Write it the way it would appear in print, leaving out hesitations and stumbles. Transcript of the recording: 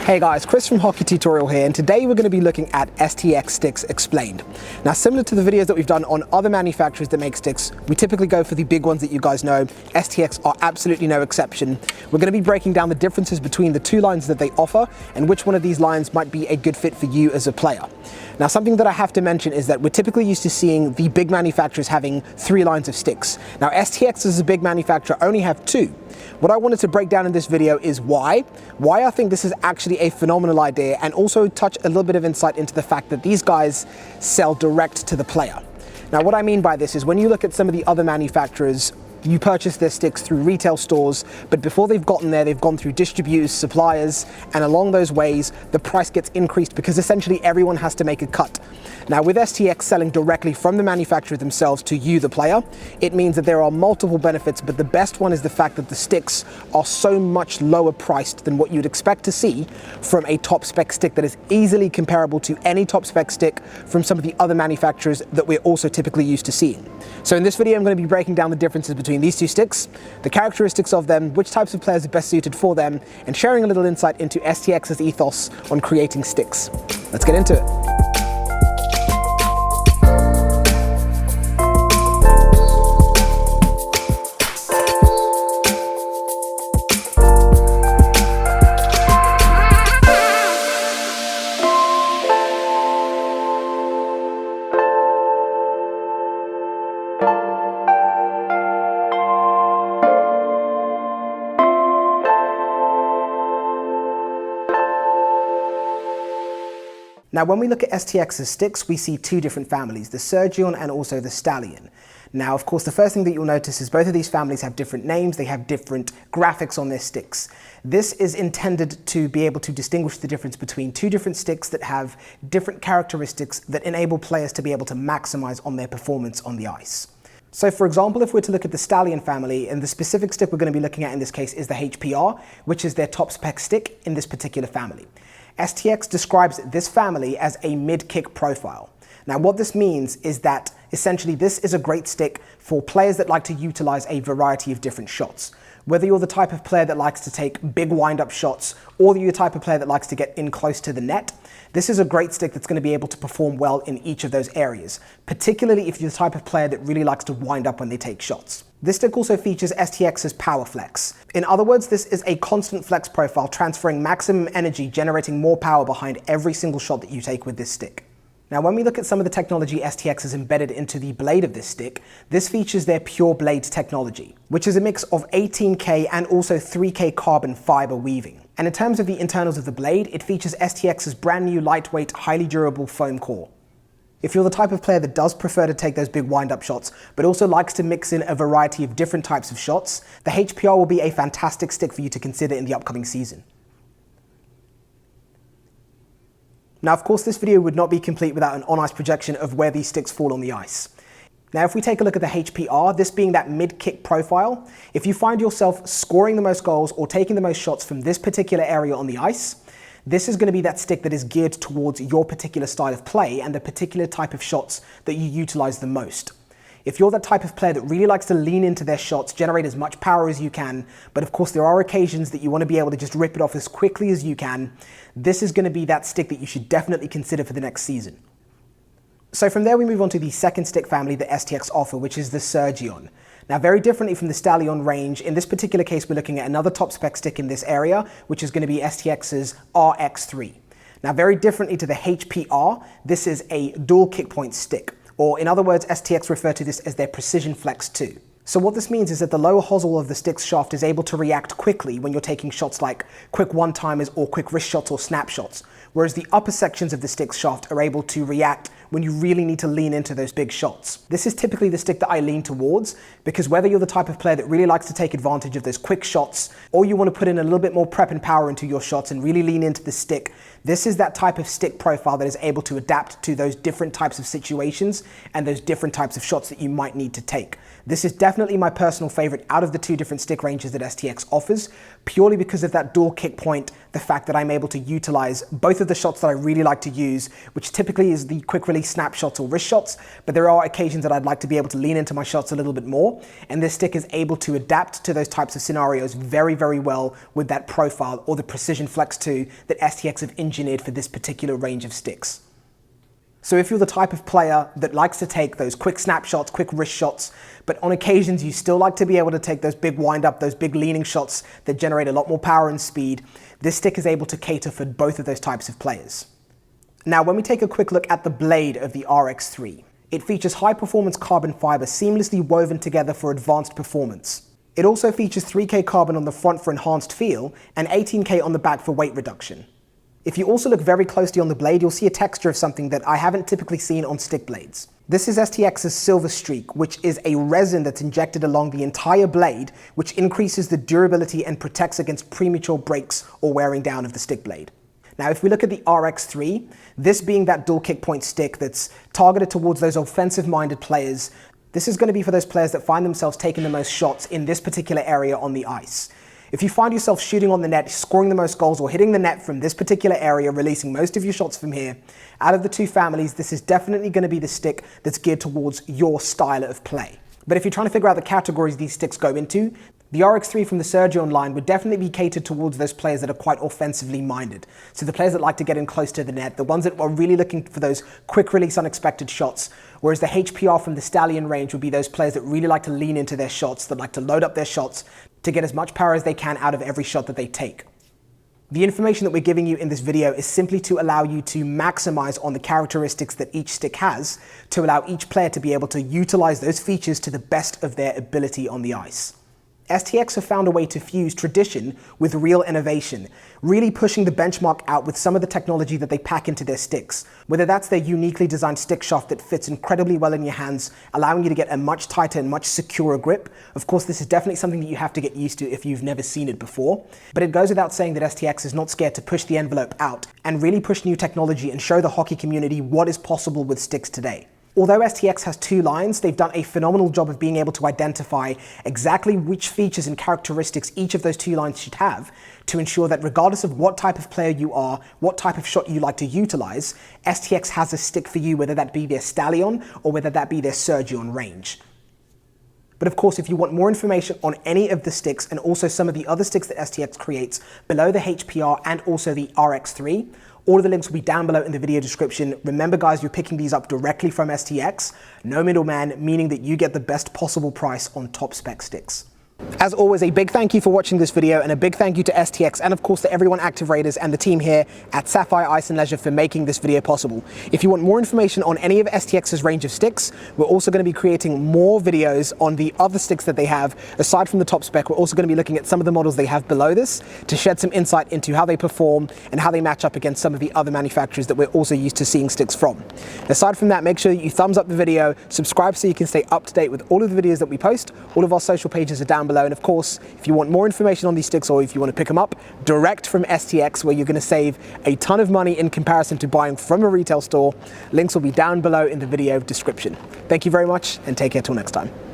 Hey guys, Chris from Hockey Tutorial here, and today we're going to be looking at STX sticks explained. Now, similar to the videos that we've done on other manufacturers that make sticks, we typically go for the big ones that you guys know. STX are absolutely no exception. We're going to be breaking down the differences between the two lines that they offer and which one of these lines might be a good fit for you as a player. Now, something that I have to mention is that we're typically used to seeing the big manufacturers having 3 lines of sticks. Now, STX as a big manufacturer only have 2. What I wanted to break down in this video is why I think this is actually a phenomenal idea, and also touch a little bit of insight into the fact that these guys sell direct to the player. Now, what I mean by this is when you look at some of the other manufacturers, you purchase their sticks through retail stores, but before they've gotten there, they've gone through distributors, suppliers, and along those ways, the price gets increased because essentially everyone has to make a cut. Now, with STX selling directly from the manufacturer themselves to you, the player, it means that there are multiple benefits, but the best one is the fact that the sticks are so much lower priced than what you'd expect to see from a top spec stick that is easily comparable to any top spec stick from some of the other manufacturers that we're also typically used to seeing. So in this video, I'm going to be breaking down the differences between these 2 sticks, the characteristics of them, which types of players are best suited for them, and sharing a little insight into STX's ethos on creating sticks. Let's get into it. Now, when we look at STX's sticks, we see 2 different families, the Surgeon and also the Stallion. Now, of course, the first thing that you'll notice is both of these families have different names, they have different graphics on their sticks. This is intended to be able to distinguish the difference between 2 different sticks that have different characteristics that enable players to be able to maximize on their performance on the ice. So for example, if we're to look at the Stallion family, and the specific stick we're going to be looking at in this case is the HPR, which is their top spec stick in this particular family. STX describes this family as a mid-kick profile. Now, what this means is that essentially this is a great stick for players that like to utilize a variety of different shots. Whether you're the type of player that likes to take big wind-up shots, or you're the type of player that likes to get in close to the net, this is a great stick that's going to be able to perform well in each of those areas, particularly if you're the type of player that really likes to wind up when they take shots. This stick also features STX's Power Flex. In other words, this is a constant flex profile, transferring maximum energy, generating more power behind every single shot that you take with this stick. Now, when we look at some of the technology STX has embedded into the blade of this stick, this features their Pure Blade technology, which is a mix of 18K and also 3K carbon fiber weaving. And in terms of the internals of the blade, it features STX's brand new lightweight, highly durable foam core. If you're the type of player that does prefer to take those big wind-up shots, but also likes to mix in a variety of different types of shots, the HPR will be a fantastic stick for you to consider in the upcoming season. Now, of course, this video would not be complete without an on-ice projection of where these sticks fall on the ice. Now, if we take a look at the HPR, this being that mid-kick profile, if you find yourself scoring the most goals or taking the most shots from this particular area on the ice, this is going to be that stick that is geared towards your particular style of play and the particular type of shots that you utilize the most. If you're that type of player that really likes to lean into their shots, generate as much power as you can, but of course there are occasions that you want to be able to just rip it off as quickly as you can, this is going to be that stick that you should definitely consider for the next season. So from there we move on to the second stick family that STX offer, which is the Surgeon. Now, very differently from the Stallion range, in this particular case we're looking at another top spec stick in this area, which is going to be STX's RX3. Now, very differently to the HPR, this is a dual kick point stick, or in other words, STX refer to this as their Precision Flex 2. So what this means is that the lower hosel of the stick's shaft is able to react quickly when you're taking shots like quick one-timers or quick wrist shots or snapshots, whereas the upper sections of the stick's shaft are able to react when you really need to lean into those big shots. This is typically the stick that I lean towards, because whether you're the type of player that really likes to take advantage of those quick shots, or you want to put in a little bit more prep and power into your shots and really lean into the stick, this is that type of stick profile that is able to adapt to those different types of situations and those different types of shots that you might need to take. This is definitely my personal favorite out of the 2 different stick ranges that STX offers, purely because of that dual kick point, the fact that I'm able to utilize both of the shots that I really like to use, which typically is the quick release purely snapshots or wrist shots, but there are occasions that I'd like to be able to lean into my shots a little bit more, and this stick is able to adapt to those types of scenarios very, very well with that profile or the Precision Flex 2 that STX have engineered for this particular range of sticks. So if you're the type of player that likes to take those quick snapshots, quick wrist shots, but on occasions you still like to be able to take those big wind up, those big leaning shots that generate a lot more power and speed, this stick is able to cater for both of those types of players. Now, when we take a quick look at the blade of the RX3, it features high performance carbon fiber seamlessly woven together for advanced performance. It also features 3K carbon on the front for enhanced feel and 18K on the back for weight reduction. If you also look very closely on the blade, you'll see a texture of something that I haven't typically seen on stick blades. This is STX's Silver Streak, which is a resin that's injected along the entire blade, which increases the durability and protects against premature breaks or wearing down of the stick blade. Now, if we look at the RX3, this being that dual kick point stick that's targeted towards those offensive-minded players, this is going to be for those players that find themselves taking the most shots in this particular area on the ice. If you find yourself shooting on the net, scoring the most goals, or hitting the net from this particular area, releasing most of your shots from here, out of the two families, this is definitely going to be the stick that's geared towards your style of play. But if you're trying to figure out the categories these sticks go into, the RX3 from the Surgeon line would definitely be catered towards those players that are quite offensively minded. So the players that like to get in close to the net, the ones that are really looking for those quick release unexpected shots, whereas the HPR from the Stallion range would be those players that really like to lean into their shots, that like to load up their shots to get as much power as they can out of every shot that they take. The information that we're giving you in this video is simply to allow you to maximize on the characteristics that each stick has, to allow each player to be able to utilize those features to the best of their ability on the ice. STX have found a way to fuse tradition with real innovation, really pushing the benchmark out with some of the technology that they pack into their sticks. Whether that's their uniquely designed stick shaft that fits incredibly well in your hands, allowing you to get a much tighter and much securer grip. Of course, this is definitely something that you have to get used to if you've never seen it before. But it goes without saying that STX is not scared to push the envelope out and really push new technology and show the hockey community what is possible with sticks today. Although STX has two lines, they've done a phenomenal job of being able to identify exactly which features and characteristics each of those two lines should have to ensure that regardless of what type of player you are, what type of shot you like to utilize, STX has a stick for you, whether that be their Stallion or whether that be their Surgeon range. But of course, if you want more information on any of the sticks and also some of the other sticks that STX creates below the HPR and also the RX3, all of the links will be down below in the video description. Remember guys, you're picking these up directly from STX, no middleman, meaning that you get the best possible price on top spec sticks. As always, a big thank you for watching this video and a big thank you to STX and of course to everyone Active Raiders and the team here at Sapphire Ice and Leisure for making this video possible. If you want more information on any of STX's range of sticks, we're also going to be creating more videos on the other sticks that they have. Aside from the top spec, we're also going to be looking at some of the models they have below this to shed some insight into how they perform and how they match up against some of the other manufacturers that we're also used to seeing sticks from. Aside from that, make sure that you thumbs up the video, subscribe so you can stay up to date with all of the videos that we post. All of our social pages are down below, and of course, if you want more information on these sticks or if you want to pick them up direct from STX, where you're going to save a ton of money in comparison to buying from a retail store, links will be down below in the video description. Thank you very much and take care till next time.